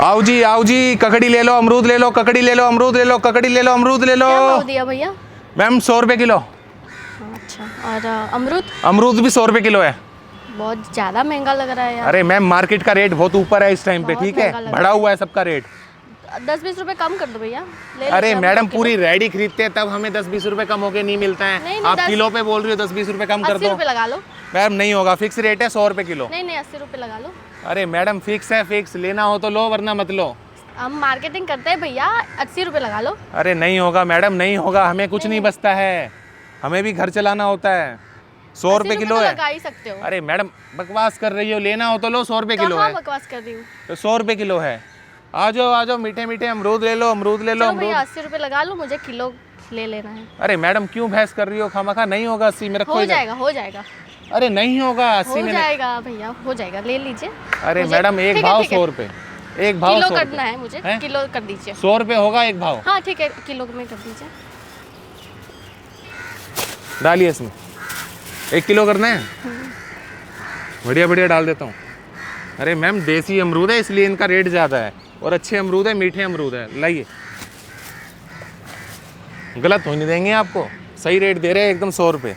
आओ जी, ककड़ी ले लो, अमरूद ले लो, ककड़ी ले लो, अमरूद ले लो, ककड़ी ले लो, अमरूद ले लो। क्या भाव दिया भैया? मैम 100 रुपए किलो। अच्छा, और अमरूद? अमरूद भी 100 रुपए किलो है। बहुत ज्यादा महंगा लग रहा है यार। अरे मैम मार्केट का रेट बहुत ऊपर है इस टाइम पे, बहुत ठीक है, महंगा लग बढ़ा हुआ है सबका रेट। 10-20 रुपए कम कर दो भैया। ले अरे लेते हैं मैडम हम दो पूरी किलो। रेडी खरीदते हैं तब हमें 10-20 रुपए कम होके नहीं मिलता है। नहीं, आप 10 किलो पे बोल रही हो, 10-20 रुपए कम कर 80 दो। रुपए लगा लो। मैम नहीं होगा, फिक्स रेट है 100 रुपए किलो। नहीं 80 रुपए लगा लो। अरे मैडम फिक्स है, फिक्स, लेना हो तो लो वरना मत लो। हम मार्केटिंग करते हैं भैया, 80 रुपए लगा लो। अरे नहीं होगा मैडम, नहीं होगा, हमें कुछ नहीं बचता है, हमें भी घर चलाना होता है। 100 रुपए किलो तो है। लगा ही सकते हो। अरे मैडम बकवास कर रही हो, लेना हो तो लो, 100 रुपए किलो कहाँ है। बकवास कर रही हूँ? तो 100 रुपए किलो है। आ जाओ मीठे मीठे अमरूद ले लो, अमरूद ले लो, चलो भैया अमरूद। 80 रुपए लगा लो, मुझे किलो ले लेना है। अरे मैडम क्यों बहस कर रही हो खामखा, नहीं होगा 80 में, रखो हो इधर। जाएगा, हो जाएगा, अरे नहीं होगा 80 हो में। जाएगा भैया, हो जाएगा, ले लीजिए। अरे मुझे- मैडम एक ठीक है, भाव ठीक है। 100 रुपए, एक भाव किलो 100 करना रुपए। है मुझे, हैं? किलो कर दीजिए। 100 रुपए होगा एक भाव। हाँ ठीक है, किलो में कर दीजिए। डालिए इसमें, 1 किलो करना है। बढ़िया बढ़िया डाल देता हूँ। अरे मैम देसी अमरूद है इसलिए इनका रेट ज़्यादा है, और अच्छे अमरूद है, मीठे अमरूद है, लाइए। गलत होने देंगे आपको, सही रेट दे रहे हैं एकदम 100 रुपये।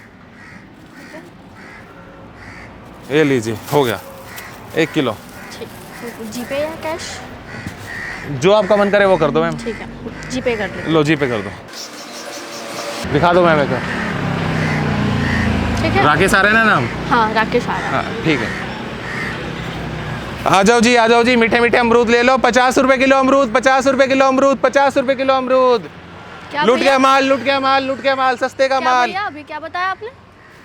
ये लीजिए, हो गया 1 किलो। ठीक, जीपे या कैश? जो आपका मन करे वो कर दो मैम। ठीक है, जीपे कर लो। लो जी पे कर दो, दिखा दो मैम एक। ठीक है, राकेश आ रहे हैं ना नाम? हाँ राकेश आ रहा है। हाँ ठीक है। आ जाओ जी, मीठे मीठे अमरूद ले लो, 50 रुपए किलो अमरूद, 50 रुपए किलो अमरूद, 50 रुपए किलो अमरूद। क्या लूट भैया? गया माल, लूट गया माल, लूट गया माल, सस्ते का क्या माल। भैया अभी क्या बताया आपने?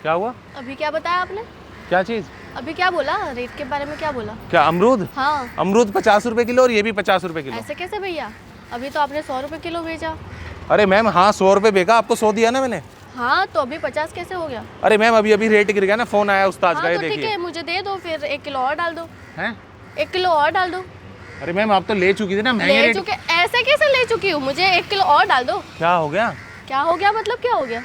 क्या हुआ? अभी क्या बताया आपने? क्या चीज? अभी क्या बोला? रेट के बारे में क्या बोला? क्या अमरूद? हाँ, अमरूद 50 रुपए किलो और ये भी 50 रुपए किलो। ऐसे कैसे भैया? अभी तो आपने 100 रुपए किलो भेजा। अरे मैम हाँ 100 रुपए बेचा, आपको 100 दिया ना मैंने। हाँ तो अभी 50 कैसे हो गया? अरे मैम अभी अभी रेट गिर गया ना, फोन आया उस्ताद का, हाँ ये तो ठीक देखिए। है, मुझे दे दो फिर, 1 किलो और डाल दो। हैं? 1 किलो और डाल दो। अरे मैम आप तो ले चुकी थी ना, महंगे ले रेट। चुके? ऐसे कैसे ले चुकी हूँ? मुझे 1 किलो और डाल दो। क्या हो गया? क्या हो गया मतलब? क्या हो गया?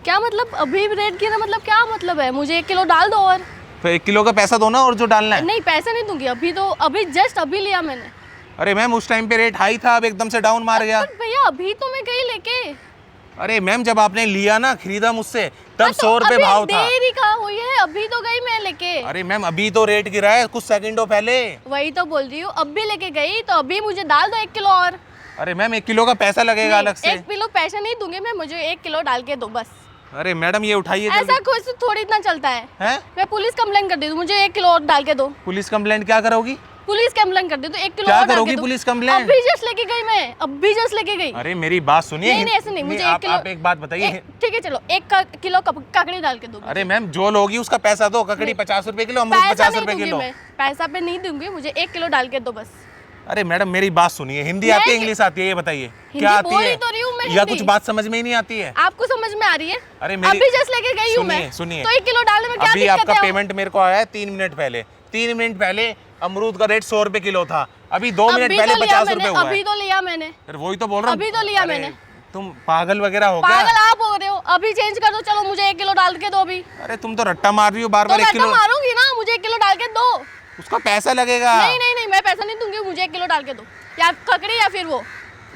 क्या मतलब अभी रेट गिरा मतलब क्या मतलब है? मुझे 1 किलो डाल दो और। फिर 1 किलो का पैसा दो ना, और जो डालना है। नहीं पैसा नहीं दूंगी, अभी जस्ट अभी लिया मैंने। अरे मैम उस टाइम पे रेट हाई था, अब एकदम से डाउन मार गया। पर भैया अभी तो मैं गई लेके। अरे मैम जब आपने लिया ना, खरीदा मुझसे, तब हाँ, 100 रुपए अभी भाव था। देरी कहाँ हुई है? अभी तो गई मैं लेके। अरे मैम अभी तो रेट गिरा है कुछ सेकंडों पहले। वही तो बोल रही हूँ, अभी लेके गई तो अभी मुझे डाल दो 1 किलो और। अरे मैम 1 किलो का पैसा लगेगा अलग से। 1 किलो पैसा नहीं दूंगी मैं, मुझे 1 किलो डाल के दो बस। अरे मैडम ये उठाइए ऐसा जल्दी। कुछ थोड़ी इतना चलता है। हैं? मैं पुलिस कंप्लेन कर दी दूँ, मुझे 1 किलो और डाल के दो। पुलिस कंप्लेंट क्या करोगी? पुलिस कंप्लेन कर दी तो 1 किलो क्या और डाल करोगी के दो। Police complain? अभी जस्ट लेके गई मैं, अभी जस्ट लेके गई। अरे मेरी बात सुनिए। नहीं ऐसे नहीं, मुझे 1 आप, किलो। आप एक बात बताइए। ठीक है चलो, 1 किलो ककड़ी डाल के दो। अरे मैम जो लोगी उसका पैसा दो, ककड़ी 50 रुपए किलो, अमरूद पैसा 50 नहीं रुपए दूंगी किलो। मैं, पैसा पे नहीं दूंगी, मुझे 1 किलो डाल के दो बस। अरे मैडम मेरी बात सुनिए, हिंदी आती है मैं- इंग्लिश आती है ये बताइए? हिंदी क्या आती बोल है? ही तो रही हूँ मैं या हिंदी। कुछ बात समझ में ही नहीं आती है? आपको समझ में आ रही है? अरे मेरी अभी जस्ट लेके गई हूँ मैं। सुनिए सुनिए, तो 1 किलो डालने में क्या अभी दिक्कत आपका है? पेमेंट मेरे को आया है 3 मिनट पहले। 3 मिनट पहले अमरूद का रेट 100 रुपए किलो था, अभी 2 मिनट अभी पहले तो लिया 50 मैंने, रुपए हुआ है। अभी तो लिया मैंने। फिर वही तो बोल रहा हूँ। अभी तो लिया अरे, मैंने। तुम पागल वगैरह हो क्या? पागल आप हो रहे हो, अभी चेंज कर दो। चलो मुझे 1 किलो डाल के दो अभी। अरे तुम तो रट्टा मार रही हो बार तो बार। 1 मैं किलो तो मारूंगी ना, मुझे 1 किलो डाल के दो। उसका पैसा लगेगा। नहीं मैं पैसा नहीं दूंगी, मुझे 1 किलो डाल के दो, या ककड़ी या फिर वो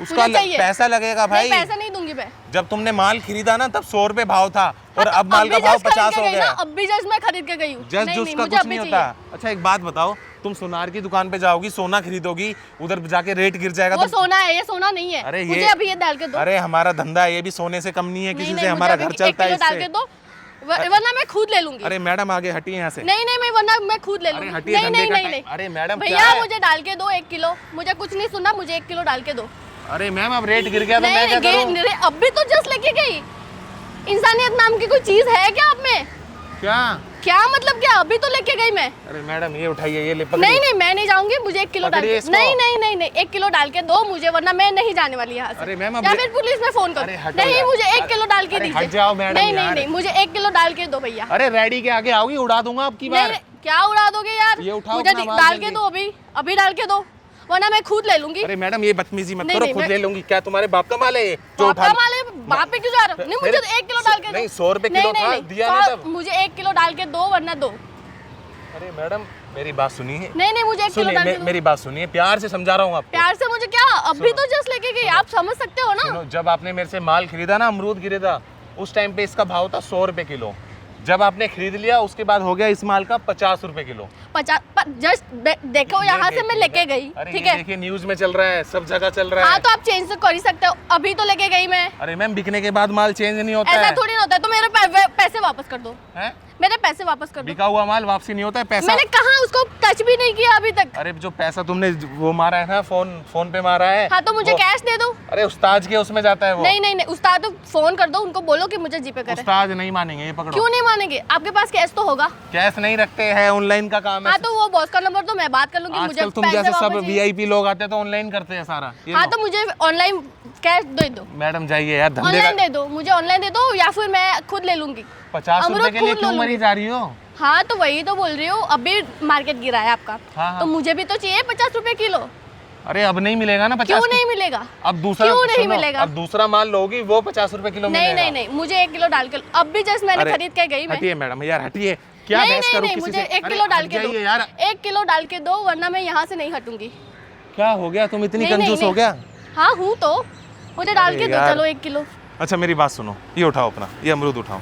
उसका मुझे चाहिए। पैसा लगेगा भाई। नहीं पैसा नहीं दूंगी मैं। जब तुमने माल खरीदा ना तब 100 रुपए भाव था, और अब माल का अभी भाव just खरीद 50 के हो गई ना, गया। अभी जस्ट मैं खरीद के गई हूँ। जस्ट नहीं, उसका मुझे कुछ अभी नहीं चाहिए। होता। अच्छा एक बात बताओ, तुम सोनार की दुकान पे जाओगी, सोना खरीदोगी, उधर जाके रेट गिर जाएगा वो तो। सोना है, ये सोना नहीं है। अरे मुझे ये अभी ये डाल के दो। अरे हमारा धंधा है, ये भी सोने से कम नहीं है किसी से, मुझे हमारा अभी घर 1 चलता है किलो डाल इससे। के दो, वरना मैं खुद ले लूंगी। अरे मैडम आगे हटिए यहाँ से। नहीं मैं वरना मैं खुद ले अरे लूंगी। हटिए, नहीं धंधे नहीं का नहीं टाइम- नहीं अरे मैडम क्या भैया है? मुझे डाल के दो 1 किलो, मुझे कुछ नहीं सुनना, मुझे 1 किलो डाल के दो। अरे मैम अब रेट गिर गया तो मैं क्या नहीं करूं? अभी तो जस्ट लेके गई। इंसानियत नाम की कोई चीज है क्या आप में? क्या मतलब क्या? अभी तो लेके गई मैं। अरे मैडम ये उठाइए, ये ले पकड़िए। नहीं मैं नहीं जाऊंगी, मुझे 1 किलो डाल पकड़िए के। इसको। नहीं 1 किलो डाल के दो मुझे, वरना मैं नहीं जाने वाली यहाँ से। अरे मैम अब या फिर पुलिस में फोन अरे करो। हटो नहीं यार। मुझे 1 किलो डाल के अरे दीजिए। हट जाओ मैडम यार। नहीं मुझे 1 किलो डाल के दो भैया। अरे रेडी के आगे आओगी, उड़ा दूंगा आपकी बार। नहीं क्या उड़ा दोगे यार? ये उठाओ मुझे अपना माल डाल के जल्दी। दो, अभी डाल के दो, वरना मैं खुद ले लूंगी। अरे मैडम ये बदतमीजी मत नहीं, करो, नहीं, खुद मैं- ले लूंगी। क्या तुम्हारे बाप का माल है ये जो बाप उठा? का माल है, बाप पे क्यों जा रहे हो? नहीं मुझे फिर- 1 किलो डाल के दो। नहीं 100 रुपए किलो था, दिया ना तब। मुझे 1 किलो डाल के दो, वरना दो। अरे मैडम मेरी बात सुनिए। नहीं मुझे 1 किलो डाल के दो। मेरी बात सुनिए, प्यार से समझा रहा हूँ आपको। प्यार से मुझे क्या, अभी तो जस्ट लेके गई, आप समझ सकते हो ना। सुनो, जब आपने मेरे से माल खरीदा ना, अमरूद खरीदा, उस टाइम पे इसका भाव था 100 रुपए किलो। जब आपने खरीद लिया उसके बाद हो गया इस माल का 50 रुपए किलो। 50 जस्ट देखो, यहाँ से मैं लेके गई, ठीक है। देखिए न्यूज में चल रहा है, सब जगह चल रहा है। हाँ तो आप चेंज तो कर ही सकते हो, अभी तो लेके गई मैं। अरे मैम, बिकने के बाद माल चेंज नहीं होता है। ऐसा थोड़ी ना होता है, तो मेरे पैसे वापस कर दो। हैं? मेरे पैसे वापस कर दो। बिका हुआ माल वापसी नहीं होता है, पैसा। मैंने कहा उसको टच भी नहीं किया अभी तक। अरे जो पैसा तुमने वो मारा है ना, फोन पे मारा है। हाँ तो मुझे कैश दे दो। अरे उस्ताद के उसमें जाता है वो। नहीं उस्ताद तो फोन कर दो, उनको बोलो कि मुझे जीपे करे। उस्ताद नहीं मानेंगे, ये पकड़ो। क्यों नहीं मानेंगे, आपके पास कैश तो होगा। कैश नहीं रखते हैं, ऑनलाइन का काम है। हाँ तो वो बॉस का नंबर तो मैं बात कर लूंगी, मुझे तुम जैसे सब वीआईपी लोग आते हैं तो ऑनलाइन करते हैं सारा। हाँ तो मुझे ऑनलाइन कैश दे दो। मैडम जाइए यार, धंधे ऑनलाइन दे दो, मुझे ऑनलाइन दे दो, या फिर मैं खुद ले लूंगी। 50 रुपए के लिए क्यों मरी जा रही हो? हाँ तो वही तो बोल रही हूँ, अभी मार्केट गिरा है आपका। हाँ। तो मुझे भी तो चाहिए 50 रुपए किलो। अरे अब नहीं मिलेगा ना 50। क्यों नहीं मिलेगा? अब दूसरा क्यों नहीं मिलेगा? अब दूसरा माल लोगी वो 50 रुपए किलो मिलेगा। नहीं मुझे 1 किलो डाल के, अब भी जस्ट मैंने खरीद के गई मैं। हटिए मैडम यार, हटिए। क्या बहस करूं किसी से? मुझे 1 किलो डाल के दो यार। 1 किलो डाल के दो, वरना मैं यहाँ से नहीं हटूंगी। क्या हो गया, तुम इतनी कंजूस हो गया? हाँ हूँ तो, मुझे डाल के दो चलो 1 किलो। अच्छा मेरी बात सुनो, ये उठाओ अपना, ये अमरूद उठाओ,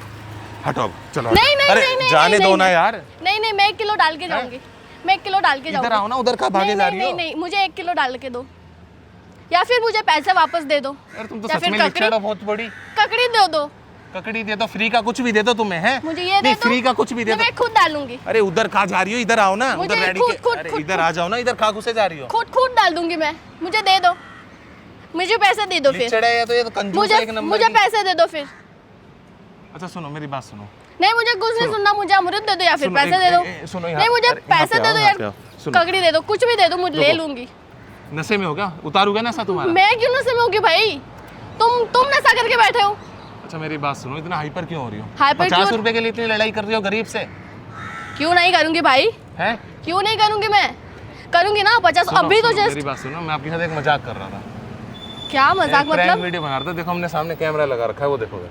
हटाओ चलो। नहीं जाने दो ना यार। नहीं मैं 1 किलो डाल के जाऊंगी, मैं 1 किलो डाल के जाऊंगी। इधर आओ ना, उधर का भागे जा रही हो? नहीं मुझे 1 किलो डाल के दो, या फिर मुझे पैसे वापस दे दो। यार तुम तो सच में लिचड़ हो बहुत बड़ी। ककड़ी दे दो। ककड़ी दे दो, फ्री का कुछ भी दे दो तुम्हें, है? मुझे ये दे दो, फ्री का कुछ भी दे दो, मैं खुद डालूंगी। अरे उधर कहाँ जा रही हो? इधर आओ ना, उधर रेडी खुद इधर आ जाओ ना, इधर कहाँ घुसे जा रही हो? खुद डाल दूंगी मैं, मुझे दे दो, मुझे पैसे दे दो फिर। लिचड़ है तो ये तो कंजूस है एक नंबर की। मुझे पैसे दे दो फिर। अच्छा सुनो मेरी बात सुनो। नहीं मुझे कुछ नहीं सुनना, मुझे अमरूद दे दो या फिर पैसे दे दो। सुनो नहीं मुझे पैसे दे दो यार, ककड़ी दे दो, कुछ भी दे दो, मुझे ले लूंगी। नशे में हो क्या? उतारूंगा नशा तुम्हारा? मैं क्यों नशे में होगी भाई, तुम नशा करके बैठे हो। अच्छा मेरी बात सुनो, इतना हाइपर क्यों हो रही हो? हाइपर 50 रुपए के लिए इतनी लड़ाई कर रही हो गरीब से? क्यों नहीं करूंगी भाई, हैं? क्यों नहीं करूंगी, मैं करूंगी ना 50। अभी तो जस्ट मेरी बात सुनो, मैं आपके साथ एक मजाक कर रहा था। क्या मजाक? मतलब वीडियो बना रहा था, देखो हमने सामने कैमरा लगा रखा है, वो देखोगे।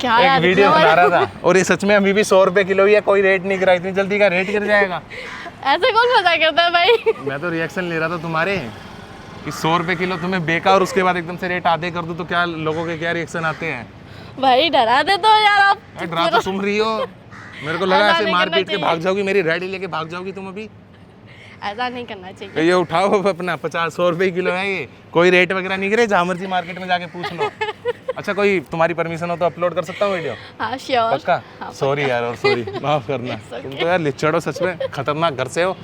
क्या एक वीडियो बना रहा था, और ये सच में अभी भी 100 रुपए किलो ही है, कोई रेट नहीं गिरा, इतनी जल्दी का रेट गिर जाएगा? ऐसे कौन मजाक करता है भाई? मैं तो रिएक्शन ले रहा था तुम्हारे कि 100 रुपए किलो तुम्हें बेका और उसके बाद एकदम से रेट आधे कर दो तो क्या लोगों के क्या रिएक्शन आते हैं? भाई डरा दे तो यार आप। डरा तो तुम रही हो, मेरे को लगा ऐसे मार पीट के भाग जाओगी, मेरी रेडी लेके भाग जाओगी तुम अभी। ऐसा नहीं करना चाहिए। ये उठाओ अपना 50-100 रुपए किलो है ये, कोई रेट वगैरह नहीं गिरे, जहाँ मर्जी मार्केट में जाके पूछ लो। अच्छा कोई तुम्हारी परमिशन हो तो अपलोड कर सकता हूँ वीडियो? हाँ श्योर। पक्का? सॉरी यार, और सॉरी, माफ करना। तुम तो यार लिचड़ हो सच में, खतरनाक घर से हो।